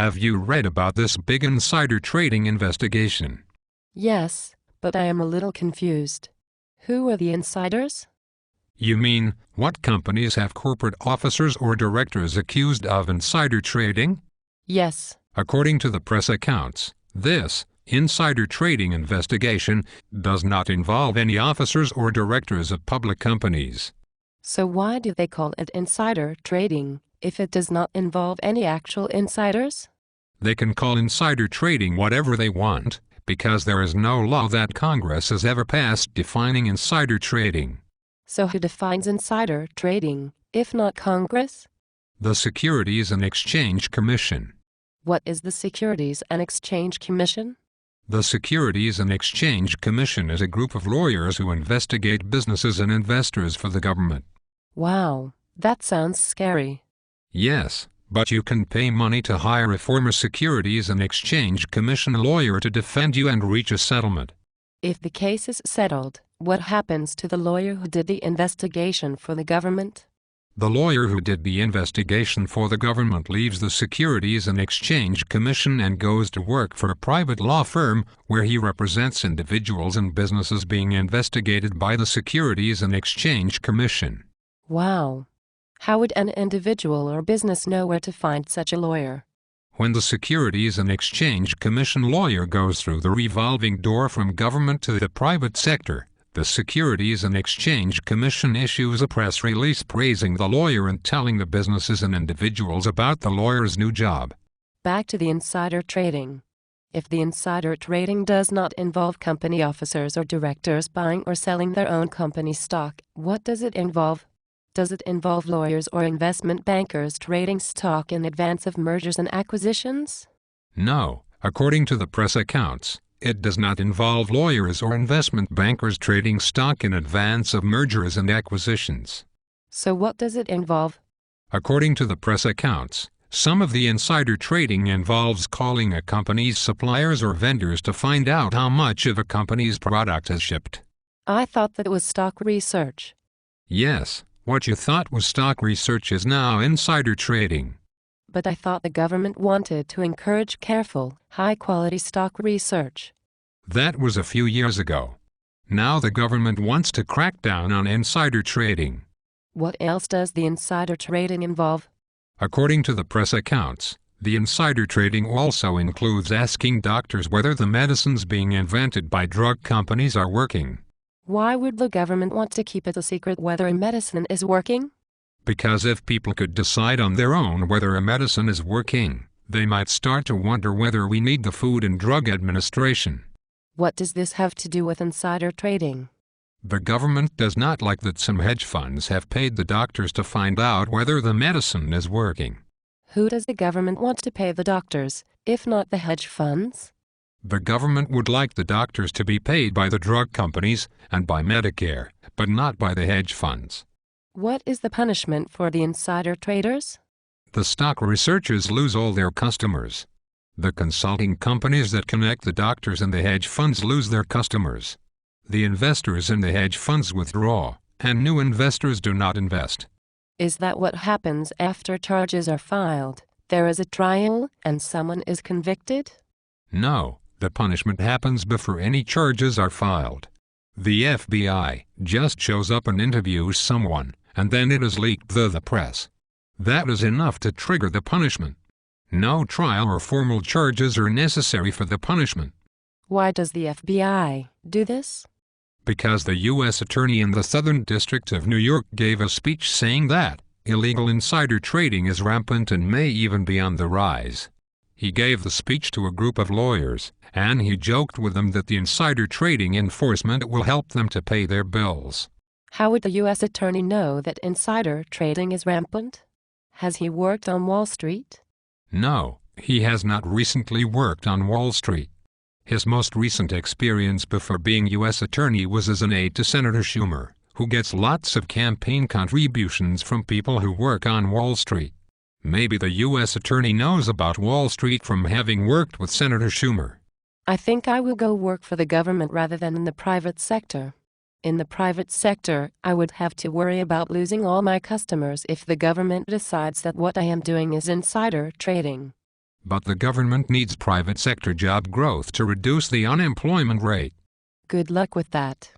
Have you read about this big insider trading investigation? Yes, but I am a little confused. Who are the insiders? You mean, what companies have corporate officers or directors accused of insider trading? Yes. According to the press accounts, this insider trading investigation does not involve any officers or directors of public companies. So why do they call it insider trading if it does not involve any actual insiders? They can call insider trading whatever they want, because there is no law that Congress has ever passed defining insider trading. So who defines insider trading, if not Congress? The Securities and Exchange Commission. What is the Securities and Exchange Commission? The Securities and Exchange Commission is a group of lawyers who investigate businesses and investors for the government. Wow, that sounds scary. Yes, but you can pay money to hire a former Securities and Exchange Commission lawyer to defend you and reach a settlement. If the case is settled, what happens to the lawyer who did the investigation for the government? The lawyer who did the investigation for the government leaves the Securities and Exchange Commission and goes to work for a private law firm where he represents individuals and businesses being investigated by the Securities and Exchange Commission. Wow. How would an individual or business know where to find such a lawyer? When the Securities and Exchange Commission lawyer goes through the revolving door from government to the private sector, the Securities and Exchange Commission issues a press release praising the lawyer and telling the businesses and individuals about the lawyer's new job. Back to the insider trading. If the insider trading does not involve company officers or directors buying or selling their own company stock, what does it involve? Does it involve lawyers or investment bankers trading stock in advance of mergers and acquisitions? No, according to the press accounts, it does not involve lawyers or investment bankers trading stock in advance of mergers and acquisitions. So what does it involve? According to the press accounts, some of the insider trading involves calling a company's suppliers or vendors to find out how much of a company's product has shipped. I thought that it was stock research. Yes. What you thought was stock research is now insider trading. But I thought the government wanted to encourage careful, high-quality stock research. That was a few years ago. Now the government wants to crack down on insider trading. What else does the insider trading involve? According to the press accounts, the insider trading also includes asking doctors whether the medicines being invented by drug companies are working. Why would the government want to keep it a secret whether a medicine is working? Because if people could decide on their own whether a medicine is working, they might start to wonder whether we need the Food and Drug Administration. What does this have to do with insider trading? The government does not like that some hedge funds have paid the doctors to find out whether the medicine is working. Who does the government want to pay the doctors, if not the hedge funds? The government would like the doctors to be paid by the drug companies and by Medicare, but not by the hedge funds. What is the punishment for the insider traders? The stock researchers lose all their customers. The consulting companies that connect the doctors and the hedge funds lose their customers. The investors in the hedge funds withdraw, and new investors do not invest. Is that what happens after charges are filed? There is a trial, and someone is convicted? No. The punishment happens before any charges are filed. The FBI just shows up and interviews someone, and then it is leaked to the press. That is enough to trigger the punishment. No trial or formal charges are necessary for the punishment. Why does the FBI do this? Because the U.S. Attorney in the Southern District of New York gave a speech saying that illegal insider trading is rampant and may even be on the rise. He gave the speech to a group of lawyers, and he joked with them that the insider trading enforcement will help them to pay their bills. How would the U.S. Attorney know that insider trading is rampant? Has he worked on Wall Street? No, he has not recently worked on Wall Street. His most recent experience before being U.S. Attorney was as an aide to Senator Schumer, who gets lots of campaign contributions from people who work on Wall Street. Maybe the U.S. Attorney knows about Wall Street from having worked with Senator Schumer. I think I will go work for the government rather than in the private sector. In the private sector, I would have to worry about losing all my customers if the government decides that what I am doing is insider trading. But the government needs private sector job growth to reduce the unemployment rate. Good luck with that.